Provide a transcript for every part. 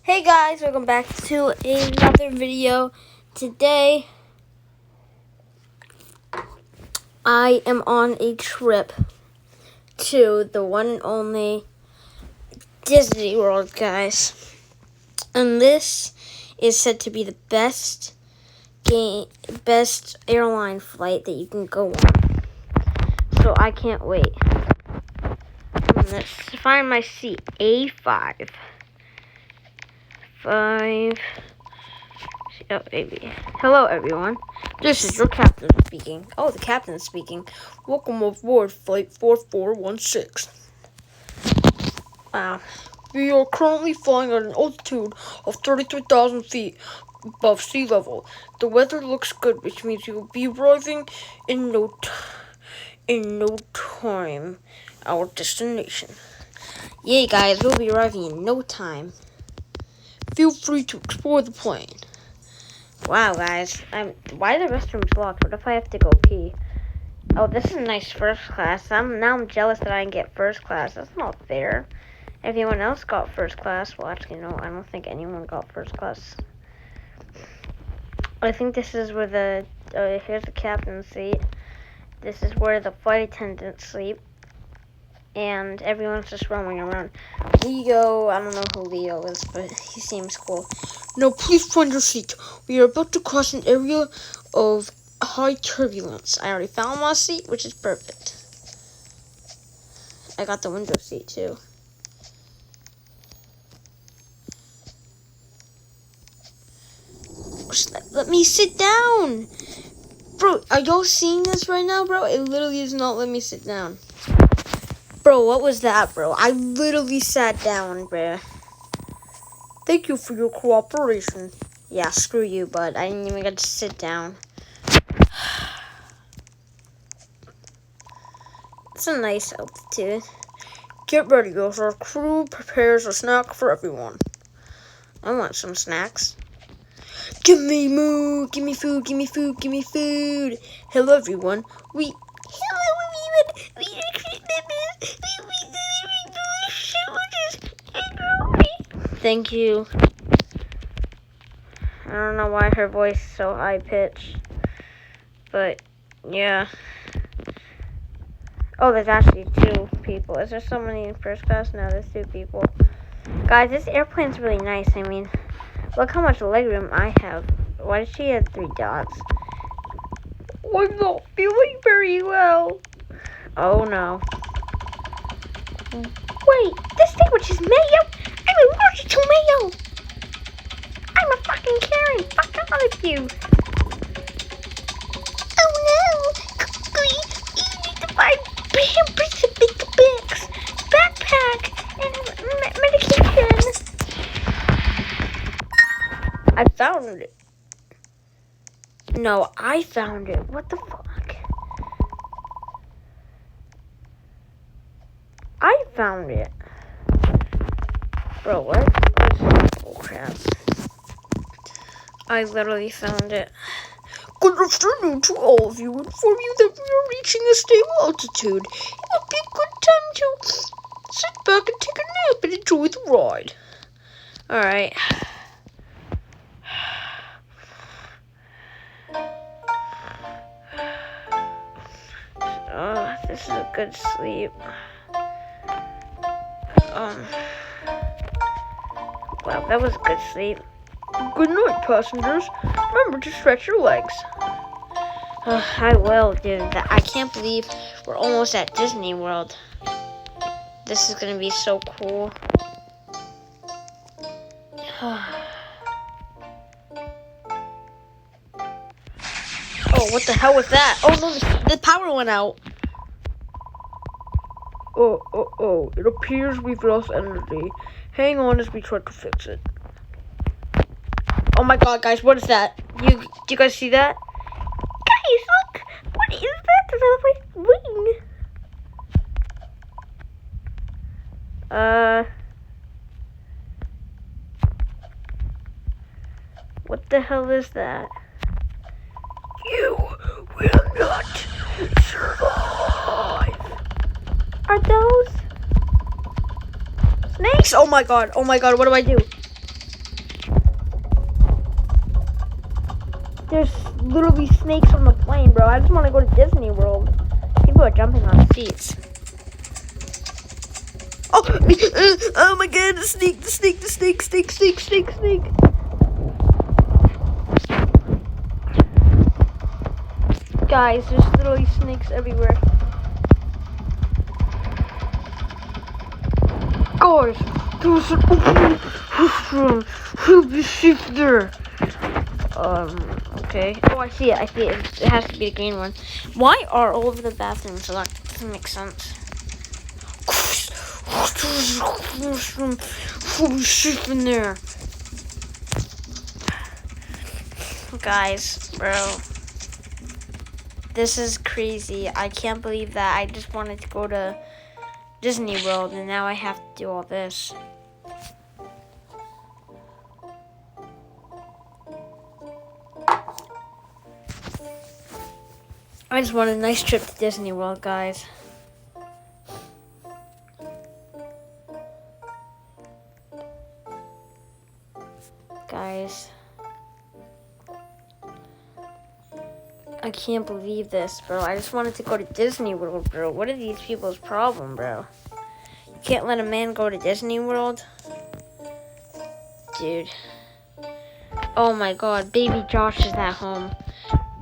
Hey guys, welcome back to another video. Today, I am on a trip to the one and only Disney World, guys. And this is said to be the best airline flight that you can go on. So I can't wait. Let's find my seat, A5. Oh, baby. Hello, everyone. This is your captain speaking. Oh, the captain is speaking. Welcome aboard Flight 4416. Wow. We are currently flying at an altitude of 33,000 feet above sea level. The weather looks good, which means you will be arriving in no time. Our destination. Yay, guys, we'll be arriving in no time. Feel free to explore the plane. Wow, guys. Why are the restrooms locked? What if I have to go pee? Oh, this is nice first class. Now I'm jealous that I didn't get first class. That's not fair. Everyone else got first class. Well, actually, no. I don't think anyone got first class. I think this is where here's the captain's seat. This is where the flight attendants sleep. And everyone's just roaming around. Leo, I don't know who Leo is, but he seems cool. Now, please find your seat. We are about to cross an area of high turbulence. I already found my seat, which is perfect. I got the window seat, too. Let me sit down. Bro, are y'all seeing this right now, bro? It literally is not letting me sit down. Bro, what was that, bro? I literally sat down, bro. Thank you for your cooperation. Yeah, screw you, bud. I didn't even get to sit down. It's a nice altitude. Get ready, as our crew prepares a snack for everyone. I want some snacks. Give me food, give me food, give me food, give me food. Hello, everyone. Thank you. I don't know why her voice is so high-pitched. But, yeah. Oh, there's actually 2 people. Is there somebody in first class? No, there's 2 people. Guys, this airplane's really nice. I mean, look how much legroom I have. Why does she have 3 dots? I'm not feeling very well. Oh, no. Wait, this sandwich is mayo? I'm allergic to mayo. I'm a fucking Karen. Fuck all of you. Oh no. You need to buy Pampers and Big Bags, backpack, and medication. I found it. No, I found it. What the fuck? I found it. Bro, what? Oh, crap. I literally found it. Good afternoon to all of you. Inform you that we are reaching a stable altitude. It would be a good time to sit back and take a nap and enjoy the ride. Alright. Oh, this is a good sleep. Well, that was a good sleep. Good night, passengers. Remember to stretch your legs. I will, dude. I can't believe we're almost at Disney World. This is gonna be so cool. Oh, what the hell was that? Oh no, the power went out. Oh, it appears we've lost energy. Hang on as we try to fix it. Oh my god, guys, what is that? Do you guys see that? Guys, look! What is that? There's a red wing. What the hell is that? You will not survive. Are those snakes? Oh my god, what do I do? There's literally snakes on the plane, bro. I just want to go to Disney World. People are jumping on seats. Oh, oh my god, the snake. Guys, there's literally snakes everywhere. Guys, there's an open restaurant. He'll be safe there. Okay. Oh, I see it. It has to be the green one. Why are all of the bathrooms locked? Doesn't make sense. He'll be safe in there. Guys, bro. This is crazy. I can't believe that. I just wanted to go to Disney World and now I have to do all this. I just want a nice trip to Disney World, guys. Guys. I can't believe this, bro. I just wanted to go to Disney World, bro. What are these people's problem, bro? You can't let a man go to Disney World? Dude. Oh my god, baby Josh is at home.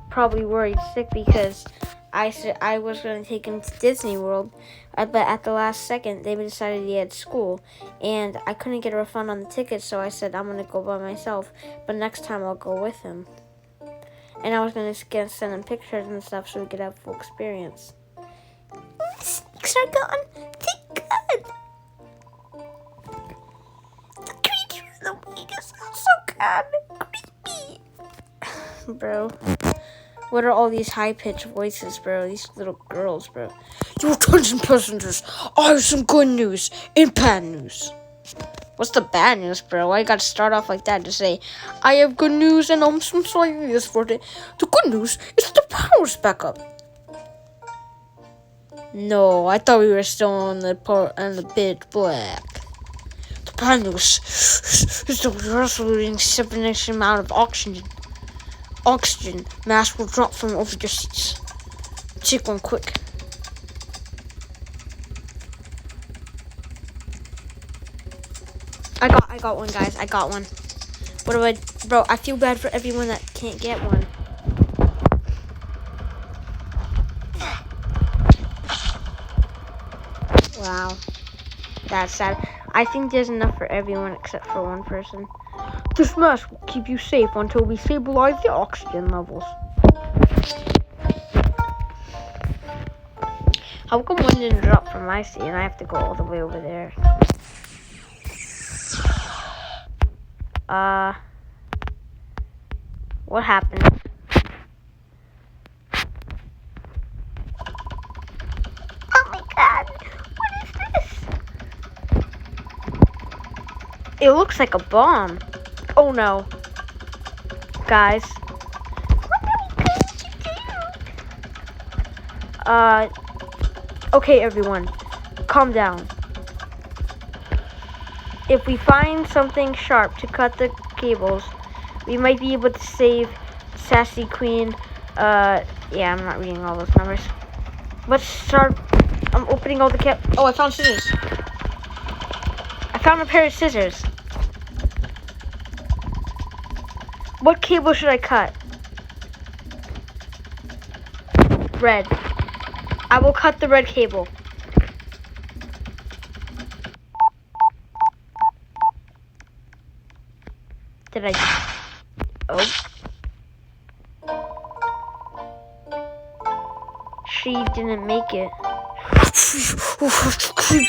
Probably worried sick because I said I was going to take him to Disney World, but at the last second, they decided he had school, and I couldn't get a refund on the ticket, so I said I'm going to go by myself, but next time I'll go with him. And I was going to send him pictures and stuff so we could have full experience. Snakes are gone. Thank God. The creature in the wing is also gone. Creepy. Bro. What are all these high-pitched voices, bro? These little girls, bro. Your attention, passengers. I have some good news and bad news. What's the bad news, bro? Why you gotta start off like that to say, I have good news and I'm so sorry for it. The good news is the power's back up. No, I thought we were still on the pitch black. The bad news is that we're also losing significant amount of oxygen. Oxygen mask will drop from over your seats. Take one quick. I got one, guys. I got one. What do I... Bro, I feel bad for everyone that can't get one. Wow. That's sad. I think there's enough for everyone except for one person. This mask will keep you safe until we stabilize the oxygen levels. How come one didn't drop from my seat and I have to go all the way over there? What happened? Oh my god, what is this? It looks like a bomb. Oh no. Guys. What are we going to do? Okay everyone, calm down. If we find something sharp to cut the cables, we might be able to save Sassy Queen. Yeah, I'm not reading all those numbers. Let's start. I'm opening all the Oh, I found scissors. I found a pair of scissors. What cable should I cut? Red. I will cut the red cable. Did I? Oh. She didn't make it. We have to keep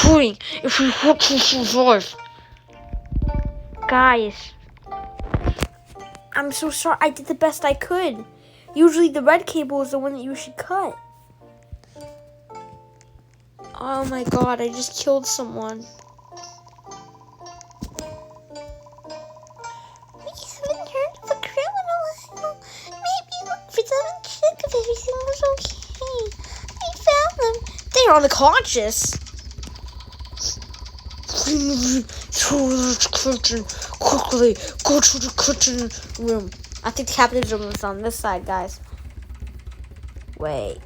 going if we want to survive. Guys. I'm so sorry. I did the best I could. Usually the red cable is the one that you should cut. Oh my god, I just killed someone. We haven't heard of a criminal. Maybe look for them and check if everything was okay. We found them. They're unconscious. To the kitchen. Quickly, go to the kitchen room. I think the captain's room is on this side, guys. Wait.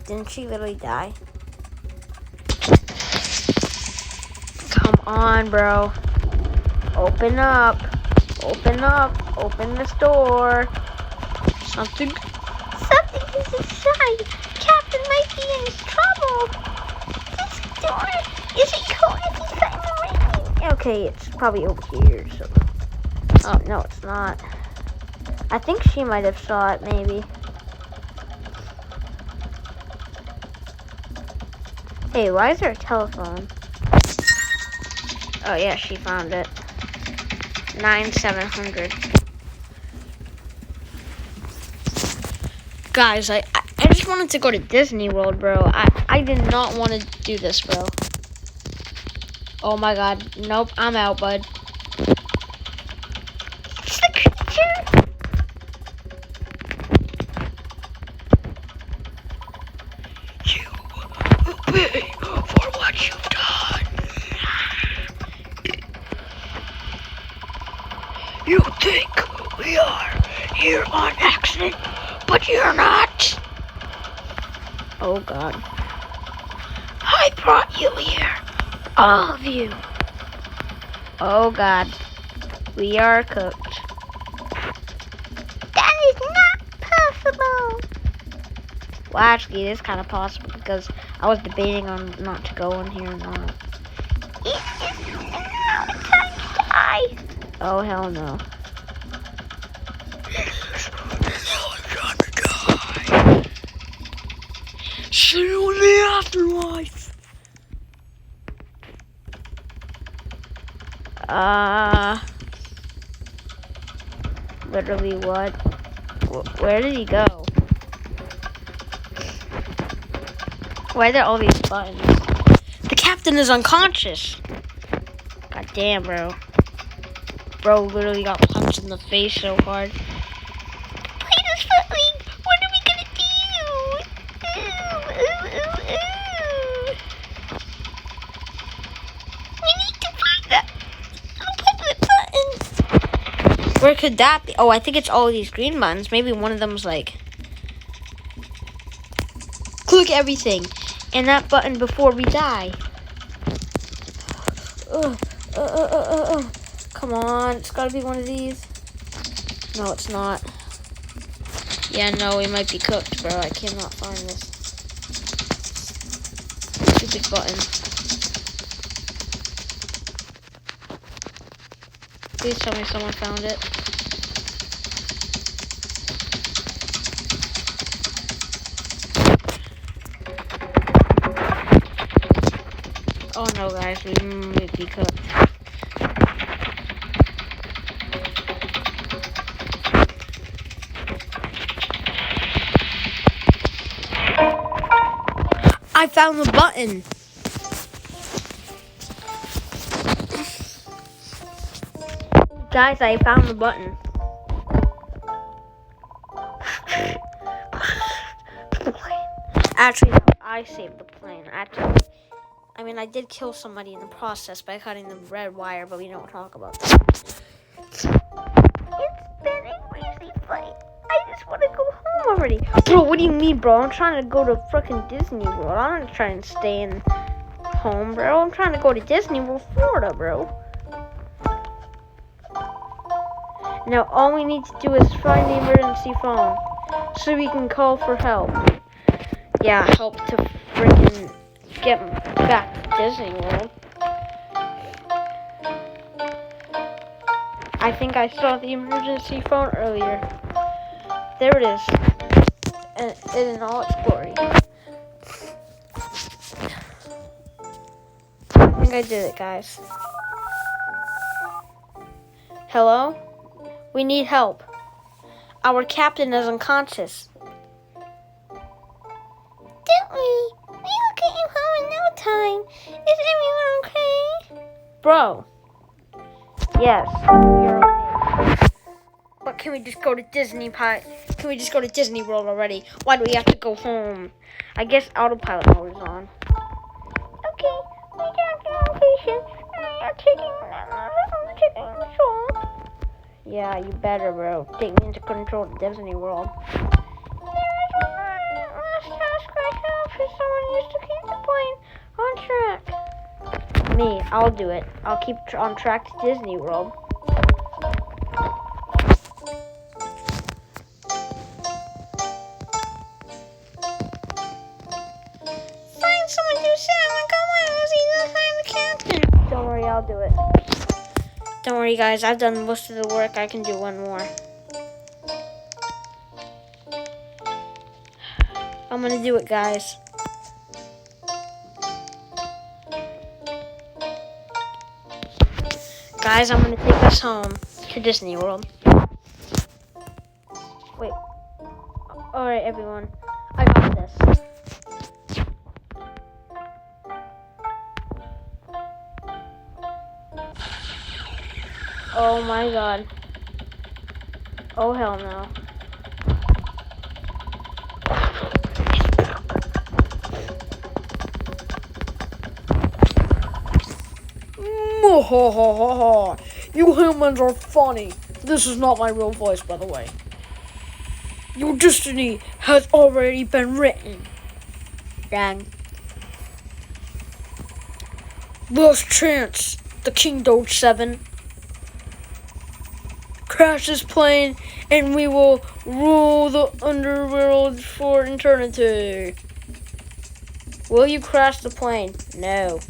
Didn't she literally die? Come on, bro. Open up. Open up. Open this door. Something is inside. Captain might be in trouble. This door, is it cold if he's cutting the rain? Okay, it's probably over here, so. Oh, no, it's not. I think she might have saw it, maybe. Hey, why is there a telephone? Oh, yeah, she found it. 9700. Guys, I just wanted to go to Disney World, bro. I did not want to do this, bro. Oh my god. Nope, I'm out, bud. It's the creature. You will pay for what you've done. You think we are here on accident, but you're not. Oh god. I brought you here. All of you. Oh god. We are cooked. That is not possible. Well, actually, it is kind of possible because I was debating on not to go in here or not. It's now time to die. Oh, hell no. See you in the afterlife. Literally what? Where did he go? Why are there all these buttons? The captain is unconscious. God damn, bro. Bro literally got punched in the face so hard. Please, Footling, what are we gonna do? We need to find that. I'll put the button. Where could that be? Oh, I think it's all of these green buttons. Maybe one of them's like, click everything. And that button before we die. Come on, it's gotta be one of these. No, it's not. Yeah, no, we might be cooked, bro. I cannot find this stupid button. Please tell me someone found it. Oh no, guys, we might be cooked. I found the button. Guys, I found the button. Actually, no, I saved the plane. Actually, I mean, I did kill somebody in the process by cutting the red wire, but we don't talk about that. It's been a crazy flight. I just want to go home already. Bro, what do you mean, bro? I'm trying to go to frickin' Disney World. I'm not trying to stay in home, bro. I'm trying to go to Disney World, Florida, bro. Now, all we need to do is find the emergency phone so we can call for help. Yeah, help to frickin' get back to Disney World. I think I saw the emergency phone earlier. There it is. And in all its glory. I think I did it, guys. Hello? We need help. Our captain is unconscious. Don't we? We'll get you home in no time. Is everyone okay? Bro. Yes, we're okay. But can we just go to Disney Can we just go to Disney World already? Why do we have to go home? I guess autopilot mode is on. Okay, we got your location. I'm taking control. Yeah, you better, bro. Take me into control of Disney World. Last task I have is someone used to keep the plane on track. Me, I'll do it. I'll keep on track to Disney World. Find someone to sit on the find the captain. Don't worry, I'll do it. Don't worry, guys. I've done most of the work. I can do one more. I'm gonna do it, guys. Guys, I'm gonna take us home to Disney World. Wait. Alright, everyone. I got this. Oh my god. Oh hell no. You humans are funny. This is not my real voice, by the way. Your destiny has already been written. Dang. Last chance, the King Doge 7. Crash this plane and we will rule the underworld for eternity. Will you crash the plane? No.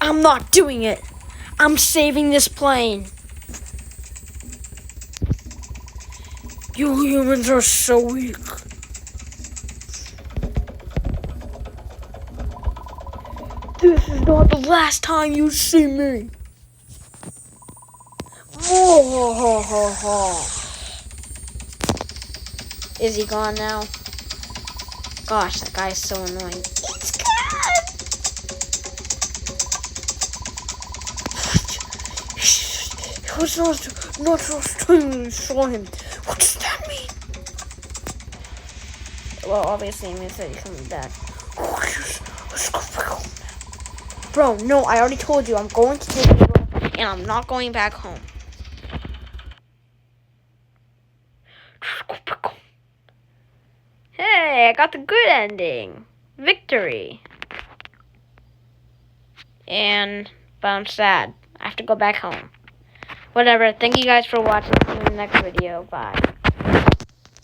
I'm not doing it. I'm saving this plane. You humans are so weak. This is not the last time you see me. Is he gone now? Gosh, that guy's so annoying. It's gone! It was not last time you saw him. What does that mean? Well, obviously, it means that he's coming back. Let's go back home. Bro, no, I already told you. I'm going to Disney World, and I'm not going back home. Let's go back home. Hey, I got the good ending. Victory. But I'm sad. I have to go back home. Whatever. Thank you guys for watching. See you in the next video. Bye.